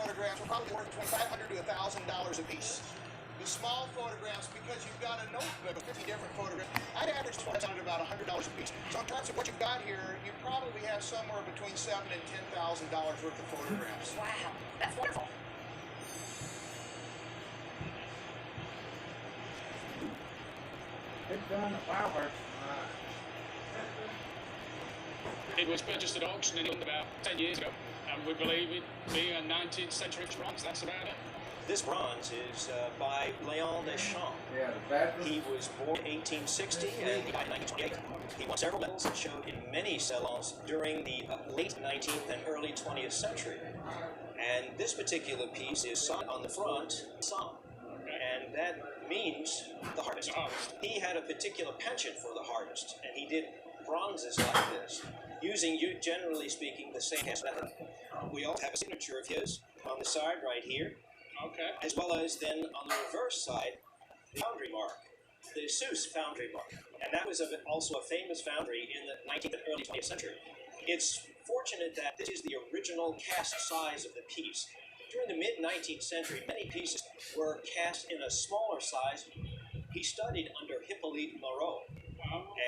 photographs are probably worth between $500 to $1,000 a piece. The small photographs, because you've got a notebook of 50 different photographs, I'd average one at about $100 a piece. So in terms of what you've got here, you probably have somewhere between $7,000 and $10,000 worth of photographs. Wow, that's wonderful. It's done. Wow. It was purchased at auction in England about 10 years ago, and we believe it being a 19th century bronze. That's about it. This bronze is by Léon Deschamps. Yeah, the bathroom. He was born in 1860 and he died in 1928. He won several medals and showed in many salons during the late 19th and early 20th century. And this particular piece is sung on the front, song. And that means the harvest. He had a particular penchant for the harvest, and he did bronzes like this, using, generally speaking, the same method. We also have a signature of his on the side right here. Okay. As well as then on the reverse side, the foundry mark, the Seuss foundry mark. And that was also a famous foundry in the 19th and early 20th century. It's fortunate that this is the original cast size of the piece. During the mid-19th century, many pieces were cast in a smaller size. He studied under Hippolyte Moreau,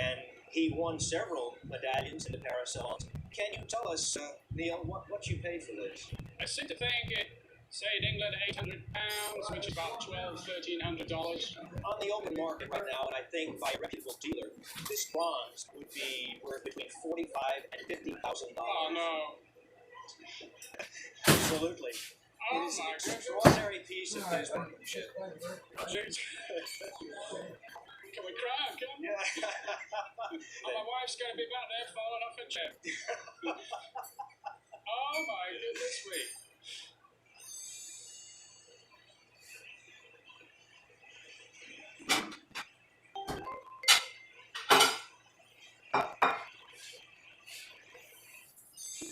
and he won several medallions in the Paris salons. Can you tell us, Neil, what you paid for this? I seem to think it, say in England, £800, which is about $1,200–1,300. On the open market right now, and I think by a reputable dealer, this bronze would be worth between $45,000 and $50,000. Oh, no. Absolutely. Oh, it is an my goodness. extraordinary piece of business. Can we cry? Can we? Oh, my wife's going to be back there falling off her chair. Oh, my goodness me.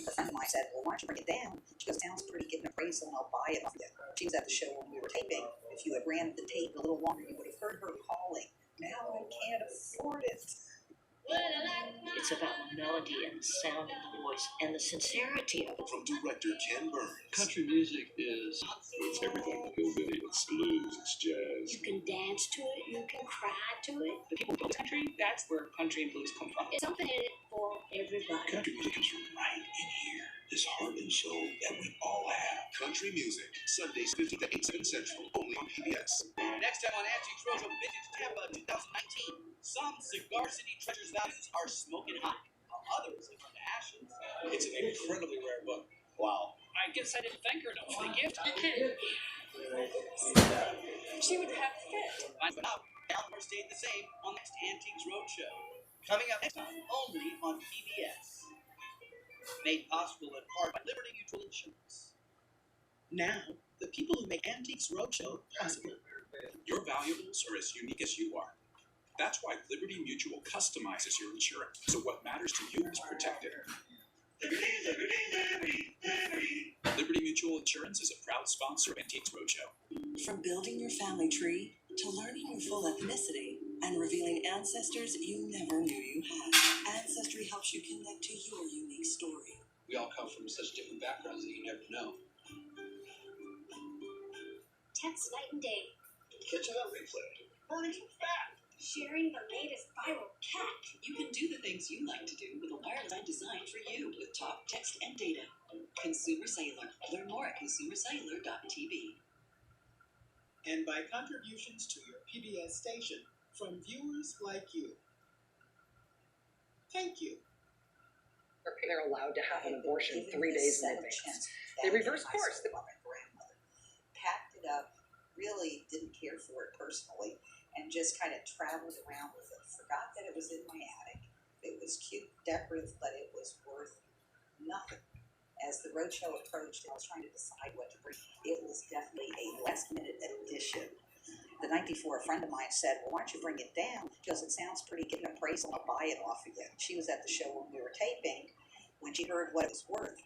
A friend of mine said, well, why don't you bring it down? She goes, sounds pretty, get an appraisal and I'll buy it off you. She was at the show when we were taping. If you had ran the tape a little longer, you would have heard her calling. Now I can't afford it. It's about the melody and the sound of the voice and the sincerity of it. From director Ken Burns. Country music is it's everything. Hillbilly, it's blues, it's jazz. You can dance to it, you can cry to it. The people who build country, that's where country and blues come from. It's something in it for everybody. Country music comes from right in here. This heart and soul that we all have. Country music, Sundays 50 to 8, 7 Central, only on PBS. Next time on Antiques Roadshow Vintage Tampa 2019, some Cigar City Treasures values are smoking hot, while others have turned to ashes. It's an incredibly rare book. Wow. I guess I didn't thank her enough for the gift. She would have fit. But now, Caliber stayed the same on next Antiques Roadshow. Coming up next time, only on PBS. Made possible in part by Liberty Mutual Insurance. Now, the people who make Antiques Roadshow possible. Your valuables are as unique as you are. That's why Liberty Mutual customizes your insurance, so what matters to you is protected. Liberty Mutual Insurance is a proud sponsor of Antiques Roadshow. From building your family tree to learning your full ethnicity and revealing ancestors you never knew you had, Ancestry helps you connect to your unique story. We all come from such different backgrounds that you never know. Text night and day. Catching up replay. Burning some fat. Sharing the latest viral cat. You can do the things you like to do with a wireless designed for you with talk, text, and data. Consumer Cellular. Learn more at consumercellular.tv. And by contributions to your PBS station from viewers like you. Thank you. They're allowed to have an abortion 3 days in advance. They reverse course. My grandmother packed it up, really didn't care for it personally, and just kind of traveled around with it. Forgot that it was in my attic. It was cute, decorative, but it was worth nothing. As the roadshow approached, I was trying to decide what to bring. It was definitely a last-minute addition. The night before, a friend of mine said, well, why don't you bring it down? She goes, it sounds pretty, get an appraisal, I'll buy it off of you. She was at the show when we were taping. When she heard what it was worth,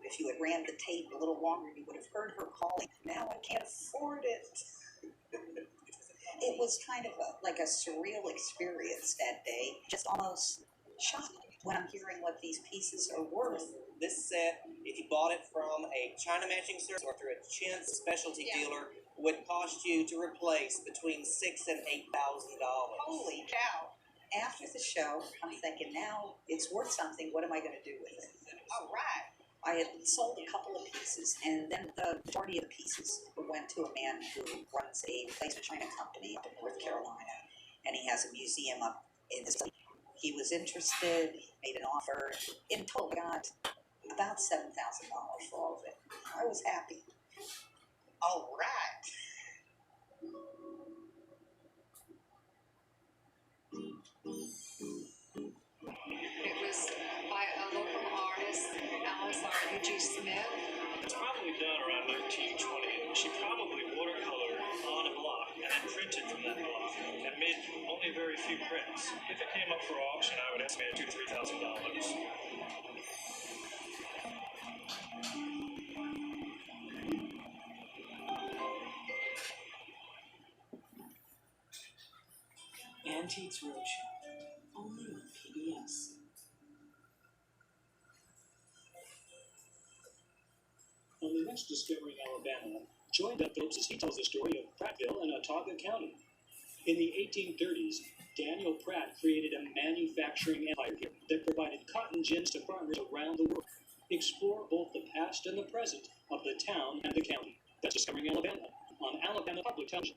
if you had ran the tape a little longer, you would have heard her calling, now I can't afford it. It was kind of like a surreal experience that day, just almost shocking when I'm hearing what these pieces are worth. This set, if you bought it from a China matching service or through a Chintz specialty dealer, would cost you to replace between $6,000 and $8,000. Holy cow. After the show, I'm thinking, now it's worth something. What am I going to do with it? All right. I had sold a couple of pieces, and then the majority of the pieces went to a man who runs a replacement China company up in North Carolina, and he has a museum up in this place. He was interested, he made an offer. In total, I got about $7,000 for all of it. I was happy. All right. It was by a local artist, Alice R.E.G. Smith. It's probably done around 1920. She probably watercolored on a block and then printed from that block and made only very few prints. If it came up for auction, I would estimate $2,000 to $3,000. Antiques Roadshow, only on PBS. On the next Discovering Alabama, join Doug Phillips as he tells the story of Prattville and Autauga County. In the 1830s, Daniel Pratt created a manufacturing empire here that provided cotton gins to farmers around the world. Explore both the past and the present of the town and the county. That's Discovering Alabama on Alabama Public Television.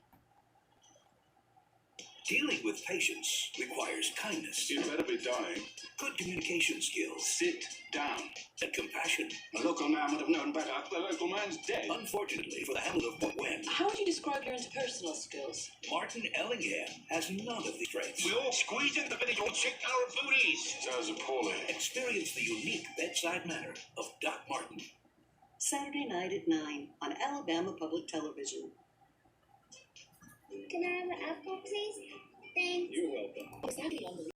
Dealing with patients requires kindness. You better be dying. Good communication skills. Sit down. And compassion. A local man would have known better. The local man's dead. Unfortunately for the hamlet of Port Went, How would you describe your interpersonal skills? Martin Ellingham has none of the traits. We all squeeze in the village and shake our booties. Sounds appalling. Experience the unique bedside manner of Doc Martin. Saturday night at 9 on Alabama Public Television. Can I have an apple, please? Thanks. You're welcome. Was that the